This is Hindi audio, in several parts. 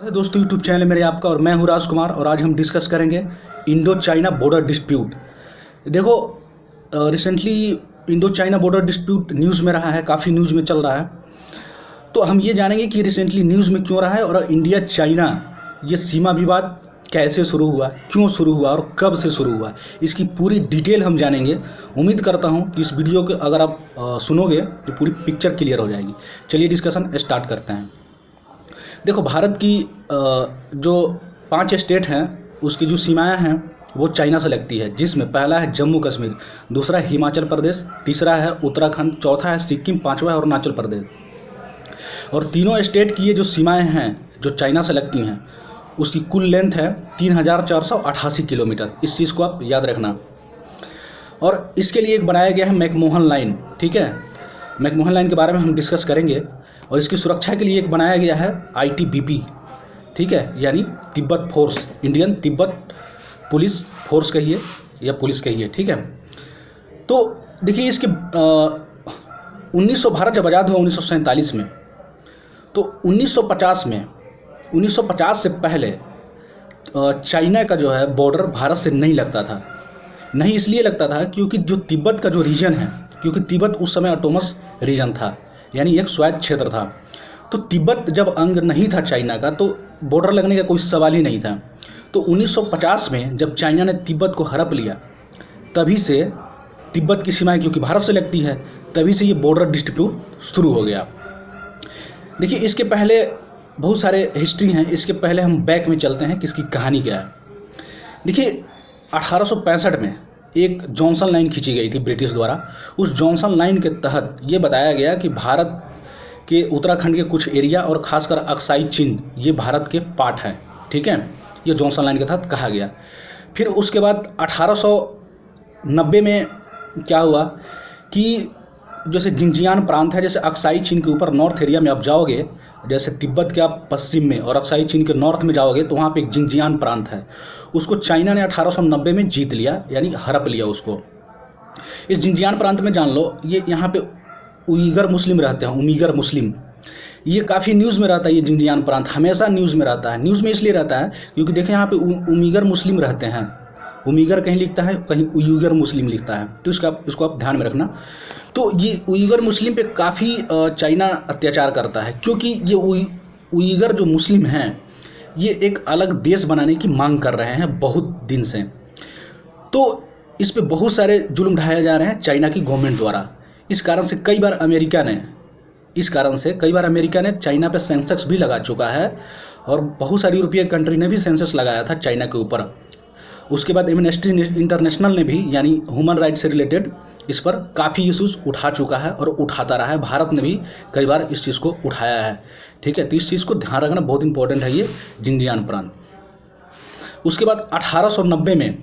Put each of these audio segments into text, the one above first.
दोस्तों यूट्यूब चैनल मेरे आपका और मैं हूं राजकुमार और आज हम डिस्कस करेंगे इंडो चाइना बॉर्डर डिस्प्यूट। देखो recently Indo China border dispute news में रहा है, काफ़ी न्यूज़ में चल रहा है। तो हम ये जानेंगे कि रिसेंटली न्यूज़ में क्यों रहा है और इंडिया चाइना ये सीमा विवाद कैसे शुरू हुआ, क्यों शुरू हुआ और कब से शुरू हुआ, इसकी पूरी डिटेल हम जानेंगे। उम्मीद करता हूँ कि इस वीडियो को अगर आप सुनोगे तो पूरी पिक्चर क्लियर हो जाएगी। चलिए डिस्कशन स्टार्ट करते हैं। देखो भारत की जो 5 स्टेट हैं उसकी जो सीमाएं हैं वो चाइना से लगती है, जिसमें पहला है जम्मू कश्मीर, दूसरा है हिमाचल प्रदेश, तीसरा है उत्तराखंड, चौथा है सिक्किम, पांचवा है अरुणाचल प्रदेश। और तीनों स्टेट की ये जो सीमाएं हैं जो चाइना से लगती हैं उसकी कुल लेंथ है 3488 किलोमीटर। इस चीज़ को आप याद रखना। और इसके लिए एक बनाया गया है मैकमोहन लाइन, ठीक है। मैकमोहन लाइन के बारे में हम डिस्कस करेंगे। और इसकी सुरक्षा के लिए एक बनाया गया है ITBP, ठीक है, यानी Tibet force, Indian Tibet police force कहिए या पुलिस कहिए, ठीक है। तो देखिए इसके 1900 भारत जब आज़ाद हुआ 1947 में, तो 1950 से पहले चाइना का जो है बॉर्डर भारत से नहीं लगता था। नहीं इसलिए लगता था क्योंकि जो तिब्बत का जो रीजन है, क्योंकि तिब्बत उस समय ऑटोनमस रीजन था, यानी एक स्वायत्त क्षेत्र था। तो तिब्बत जब अंग नहीं था चाइना का तो बॉर्डर लगने का कोई सवाल ही नहीं था। तो 1950 में जब चाइना ने तिब्बत को हड़प लिया, तभी से तिब्बत की सीमाएं क्योंकि भारत से लगती है, तभी से ये बॉर्डर डिस्प्यूट शुरू हो गया। देखिए इसके पहले बहुत सारे हिस्ट्री हैं। इसके पहले हम बैक में चलते हैं कि इसकी कहानी क्या है। देखिए 1865 में एक जॉनसन लाइन खींची गई थी ब्रिटिश द्वारा। उस जॉनसन लाइन के तहत ये बताया गया कि भारत के उत्तराखंड के कुछ एरिया और खासकर अक्साई चीन ये भारत के पार्ट हैं, ठीक है। ये जॉनसन लाइन के तहत कहा गया। फिर उसके बाद 1890 में क्या हुआ कि जैसे जिंजियान प्रांत है, जैसे अक्साई चीन के ऊपर नॉर्थ एरिया में आप जाओगे, जैसे तिब्बत के आप पश्चिम में और अक्साई चीन के नॉर्थ में जाओगे तो वहाँ पे एक जिंजियान प्रांत है। उसको चाइना ने 1890 में जीत लिया, यानी हड़प लिया उसको। इस जिंजियान प्रांत में जान लो ये यहाँ पे उइगर मुस्लिम रहते हैं, उमिगर मुस्लिम। ये काफ़ी न्यूज़ में रहता है। ये जिंजियान प्रांत हमेशा न्यूज़ में रहता है। न्यूज़ में इसलिए रहता है क्योंकि देखें यहाँ पे उमिगर मुस्लिम रहते हैं। उमिगर कहीं लिखता है, कहीं उइगर मुस्लिम लिखता है, तो इसको आप ध्यान में रखना। तो ये उइगर मुस्लिम पे काफ़ी चाइना अत्याचार करता है, क्योंकि ये उइगर जो मुस्लिम हैं ये एक अलग देश बनाने की मांग कर रहे हैं बहुत दिन से। तो इस पे बहुत सारे जुल्म ढाए जा रहे हैं चाइना की गवर्नमेंट द्वारा। इस कारण से कई बार अमेरिका ने चाइना पे सेंसस भी लगा चुका है, और बहुत सारी यूरोपीय कंट्री ने भी सेंसस लगाया था चाइना के ऊपर। उसके बाद एमनेस्टी इंटरनेशनल ने भी, यानी ह्यूमन राइट्स से रिलेटेड, इस पर काफ़ी इश्यूज़ उठा चुका है और उठाता रहा है। भारत ने भी कई बार इस चीज़ को उठाया है, ठीक है। तो इस चीज़ को ध्यान रखना बहुत इंपॉर्टेंट है, ये जिंजियान प्रांत। उसके बाद 1890 में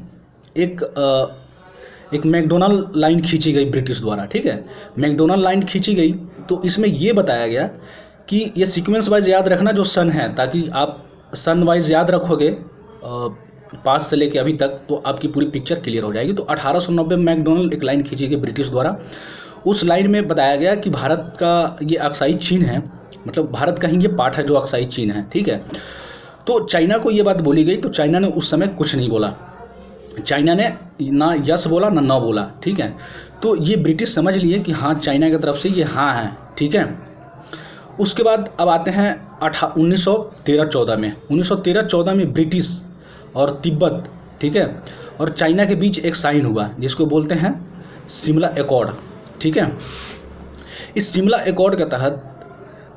एक मैकडोनल्ड लाइन खींची गई ब्रिटिश द्वारा, ठीक है। मैकडोनल्ड लाइन खींची गई तो इसमें ये बताया गया कि ये सीक्वेंस वाइज याद रखना जो सन है, ताकि आप सन वाइज याद रखोगे पास से लेके अभी तक तो आपकी पूरी पिक्चर क्लियर हो जाएगी। तो 1890 में मैकडोनल्ड एक लाइन खींची गई ब्रिटिश द्वारा। उस लाइन में बताया गया कि भारत का ये अक्साई चीन है, मतलब भारत का ही ये पार्ट है जो अक्साई चीन है, ठीक है। तो चाइना को ये बात बोली गई तो चाइना ने उस समय कुछ नहीं बोला। चाइना ने ना यस बोला ना नो बोला, ठीक है। तो ये ब्रिटिश समझ लिए कि हाँ चाइना की तरफ से ये हाँ है, ठीक है। उसके बाद अब आते हैं 1913-14 में ब्रिटिश और तिब्बत, ठीक है, और चाइना के बीच एक साइन हुआ जिसको बोलते हैं शिमला एकॉर्ड, ठीक है। इस शिमला एकॉर्ड के तहत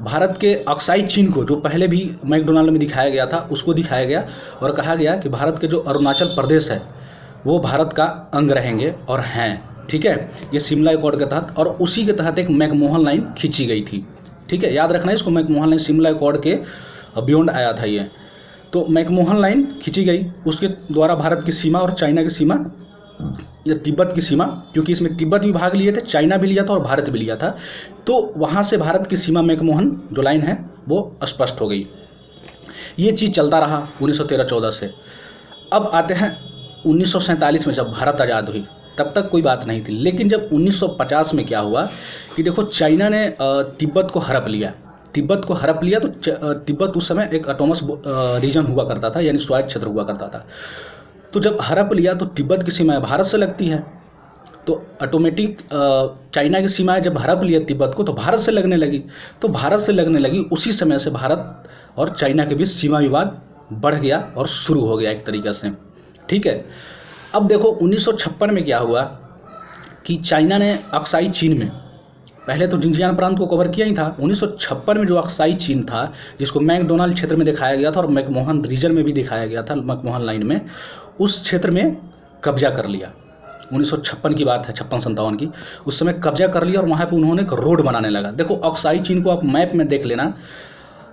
भारत के अक्साई चीन को, जो पहले भी मैकडोनल्ड में दिखाया गया था, उसको दिखाया गया और कहा गया कि भारत के जो अरुणाचल प्रदेश है वो भारत का अंग रहेंगे और हैं, ठीक है। ये शिमला एकॉर्ड के तहत, और उसी के तहत एक मैकमोहन लाइन खींची गई थी, ठीक है। याद रखना इसको, मैकमोहन लाइन शिमला एकॉर्ड के बियॉन्ड आया था ये। तो मैकमोहन लाइन खींची गई, उसके द्वारा भारत की सीमा और चाइना की सीमा या तिब्बत की सीमा, क्योंकि इसमें तिब्बत भी भाग लिए थे, चाइना भी लिया था और भारत भी लिया था, तो वहाँ से भारत की सीमा मैकमोहन जो लाइन है वो स्पष्ट हो गई। ये चीज़ चलता रहा 1913-14 से। अब आते हैं 1947 में, जब भारत आज़ाद हुई तब तक कोई बात नहीं थी। लेकिन जब 1950 में क्या हुआ कि देखो चाइना ने तिब्बत को हड़प लिया, तिब्बत को हड़प लिया तो तिब्बत उस समय एक ऑटोनमस रीजन हुआ करता था, यानी स्वायत्त क्षेत्र हुआ करता था। तो जब हड़प लिया तो तिब्बत की सीमाएं भारत से लगती है, तो ऑटोमेटिक चाइना की सीमाएं जब हड़प लिया तिब्बत को तो भारत से लगने लगी। तो भारत से लगने लगी, उसी समय से भारत और चाइना के बीच सीमा विवाद बढ़ गया और शुरू हो गया एक तरीक़े से। ठीक है, अब देखो 1956 में क्या हुआ कि चाइना ने अक्साई चीन में, पहले तो जिंजियान प्रांत को कवर किया ही था, 1956 में जो अक्साई चीन था, जिसको मैकडोनाल्ड क्षेत्र में दिखाया गया था और मैकमोहन रीजन में भी दिखाया गया था, मैकमोहन लाइन में, उस क्षेत्र में कब्जा कर लिया। 1956 की बात है, 56-57 की। उस समय कब्जा कर लिया और वहाँ पे उन्होंने एक रोड बनाने लगा। देखो अक्साई चीन को आप मैप में देख लेना,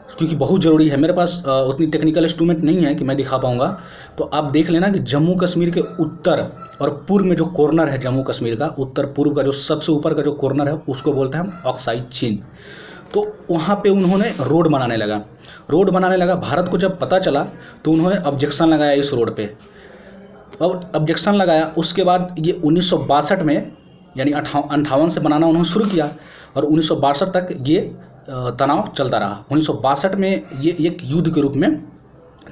क्योंकि बहुत ज़रूरी है। मेरे पास उतनी टेक्निकल इंस्ट्रूमेंट नहीं है कि मैं दिखा पाऊँगा, तो आप देख लेना कि जम्मू कश्मीर के उत्तर और पूर्व में जो कॉर्नर है जम्मू कश्मीर का, उत्तर पूर्व का जो सबसे ऊपर का जो कॉर्नर है उसको बोलते हैं हम अक्साई चीन। तो वहाँ पे उन्होंने रोड बनाने लगा। भारत को जब पता चला तो उन्होंने ऑब्जेक्शन लगाया इस रोड पे, और ऑब्जेक्शन लगाया। उसके बाद ये 1962 में, यानी 58 से बनाना उन्होंने शुरू किया और 1962 तक ये तनाव चलता रहा। 1962 में ये एक युद्ध के रूप में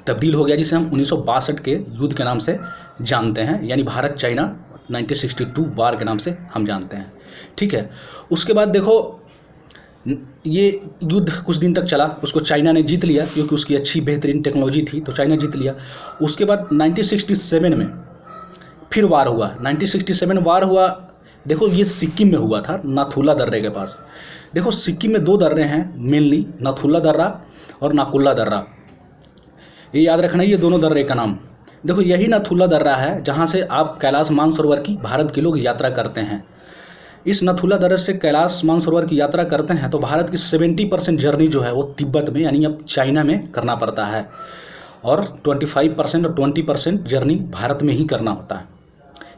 तब्दील हो गया, जिसे हम 1962 के युद्ध के नाम से जानते हैं, यानी भारत चाइना 1962 वार के नाम से हम जानते हैं। ठीक है, उसके बाद देखो ये युद्ध कुछ दिन तक चला, उसको चाइना ने जीत लिया क्योंकि उसकी अच्छी बेहतरीन टेक्नोलॉजी थी, तो चाइना जीत लिया। उसके बाद 1967 में फिर वार हुआ। 1967 वार हुआ, देखो ये सिक्किम में हुआ था, नाथुला दर्रे के पास। देखो सिक्किम में 2 दर्रे हैं मेनली, नाथुला दर्रा और नाकुल्ला दर्रा। ये याद रखना, ये दोनों दर्रे का नाम। देखो यही नाथुला दर्रा है जहाँ से आप कैलाश मानसरोवर की भारत के लोग यात्रा करते हैं। इस नाथुला दर्रे से कैलाश मानसरोवर की यात्रा करते हैं तो भारत की 70% जर्नी जो है वो तिब्बत में, यानी अब चाइना में करना पड़ता है, और 25% और 20% जर्नी भारत में ही करना होता है।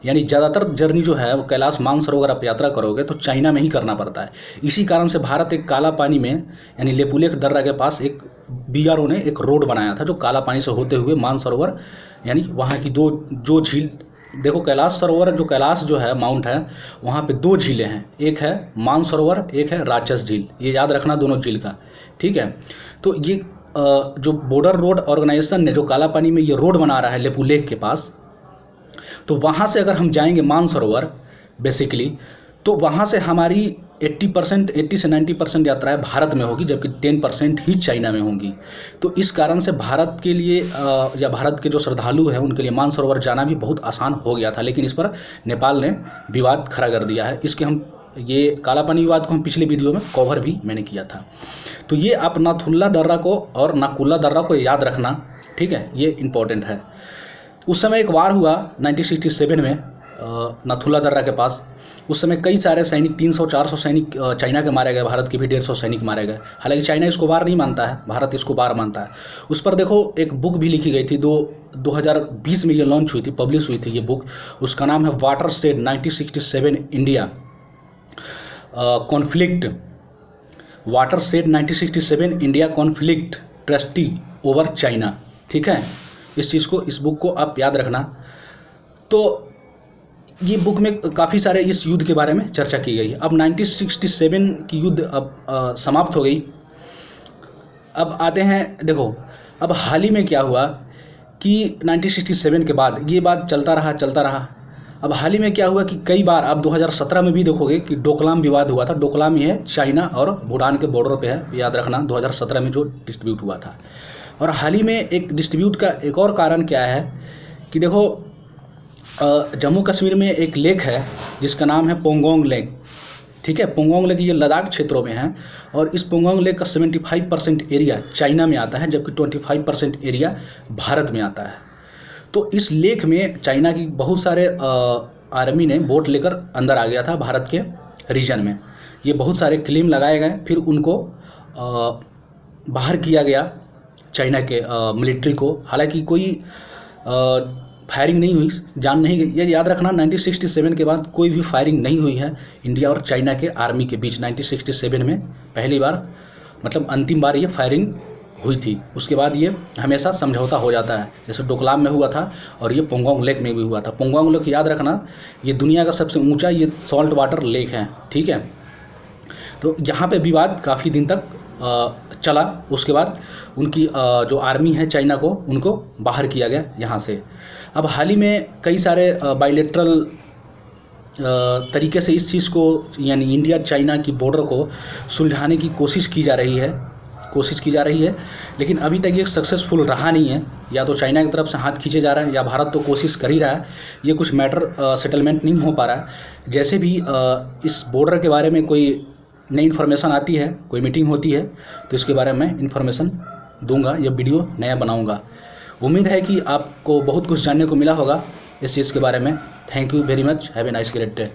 यानी ज़्यादातर जर्नी जो है वो कैलाश मानसरोवर आप यात्रा करोगे तो चाइना में ही करना पड़ता है। इसी कारण से भारत एक काला पानी में, यानी लेपुलेख दर्रा के पास एक BRO ने एक रोड बनाया था जो काला पानी से होते हुए मानसरोवर, यानी वहाँ की जो झील, देखो कैलाश सरोवर जो कैलाश जो है माउंट है, वहाँ पे 2 झीलें हैं, एक है मानसरोवर, एक है राक्षस झील। ये याद रखना दोनों झील का। ठीक है, तो ये जो बॉर्डर रोड ऑर्गेनाइजेशन ने जो काला पानी में ये रोड बना रहा है लेपुलेख के पास, तो वहाँ से अगर हम जाएंगे मानसरोवर बेसिकली, तो वहाँ से हमारी 80 से 90% यात्राएं भारत में होगी, जबकि 10% ही चाइना में होंगी। तो इस कारण से भारत के लिए या भारत के जो श्रद्धालु हैं उनके लिए मानसरोवर जाना भी बहुत आसान हो गया था, लेकिन इस पर नेपाल ने विवाद खड़ा कर दिया है। इसके हम ये काला पानी विवाद को हम पिछले वीडियो में कवर भी मैंने किया था। तो ये आप नाथुला दर्रा को और नाकुल्ला दर्रा को याद रखना, ठीक है, ये इम्पोर्टेंट है। उस समय एक वार हुआ 1967 में नाथुला दर्रा के पास। उस समय कई सारे सैनिक, 300-400 सैनिक चाइना के मारे गए, भारत के भी 150 सैनिक मारे गए। हालांकि चाइना इसको वार नहीं मानता है, भारत इसको वार मानता है। उस पर देखो एक बुक भी लिखी गई थी, 2020 में ये लॉन्च हुई थी, पब्लिश हुई थी ये बुक। उसका नाम है watershed 1967 India conflict, watershed 1967 India conflict trustee over China. ठीक है, इस चीज़ को, इस बुक को आप याद रखना। तो ये बुक में काफ़ी सारे इस युद्ध के बारे में चर्चा की गई। अब 1967 की युद्ध अब समाप्त हो गई। अब आते हैं, देखो अब हाल ही में क्या हुआ कि 1967 के बाद ये बात चलता रहा। अब हाल ही में क्या हुआ कि कई बार आप 2017 में भी देखोगे कि डोकलाम विवाद हुआ था। डोकलाम ये है चाइना और भूटान के बॉर्डर पे है, याद रखना, 2017 में जो डिस्ट्रीब्यूट हुआ था। और हाल ही में एक डिस्ट्रीब्यूट का एक और कारण क्या है कि देखो जम्मू कश्मीर में एक लेक है जिसका नाम है पोंगोंग लेक। ठीक है, पोंगोंग लेक ये लद्दाख क्षेत्रों में है, और इस पोंगोंग लेक का 75% एरिया चाइना में आता है, जबकि 25% एरिया भारत में आता है। तो इस लेक में चाइना की बहुत सारे आर्मी ने बोट लेकर अंदर आ गया था भारत के रीजन में। ये बहुत सारे क्लेम लगाए गए, फिर उनको बाहर किया गया चाइना के मिलिट्री को। हालांकि कोई फायरिंग नहीं हुई, जान नहीं गई। ये याद रखना, 1967 के बाद कोई भी फायरिंग नहीं हुई है इंडिया और चाइना के आर्मी के बीच। 1967 में पहली बार, मतलब अंतिम बार ये फायरिंग हुई थी। उसके बाद ये हमेशा समझौता हो जाता है, जैसे डोकलाम में हुआ था और ये पोंगोंग लेक में भी हुआ था। पोंगोंग लेक याद रखना, ये दुनिया का सबसे ऊंचा ये सॉल्ट वाटर लेक है। ठीक है, तो यहाँ पे विवाद काफ़ी दिन तक चला, उसके बाद उनकी जो आर्मी है चाइना को, उनको बाहर किया गया यहाँ से। अब हाल ही में कई सारे बायलैटरल तरीके से इस चीज़ को, यानी इंडिया चाइना की बॉर्डर को सुलझाने की कोशिश की जा रही है, लेकिन अभी तक ये सक्सेसफुल रहा नहीं है। या तो चाइना की तरफ से हाथ खींचे जा रहा है, या भारत तो कोशिश कर ही रहा है, ये कुछ मैटर सेटलमेंट नहीं हो पा रहा है। जैसे भी इस बॉर्डर के बारे में कोई नई इन्फॉर्मेशन आती है, कोई मीटिंग होती है, तो इसके बारे में इन्फॉर्मेशन दूंगा, या वीडियो नया बनाऊंगा। उम्मीद है कि आपको बहुत कुछ जानने को मिला होगा इस चीज़ के बारे में। Thank you very much, have a nice great day.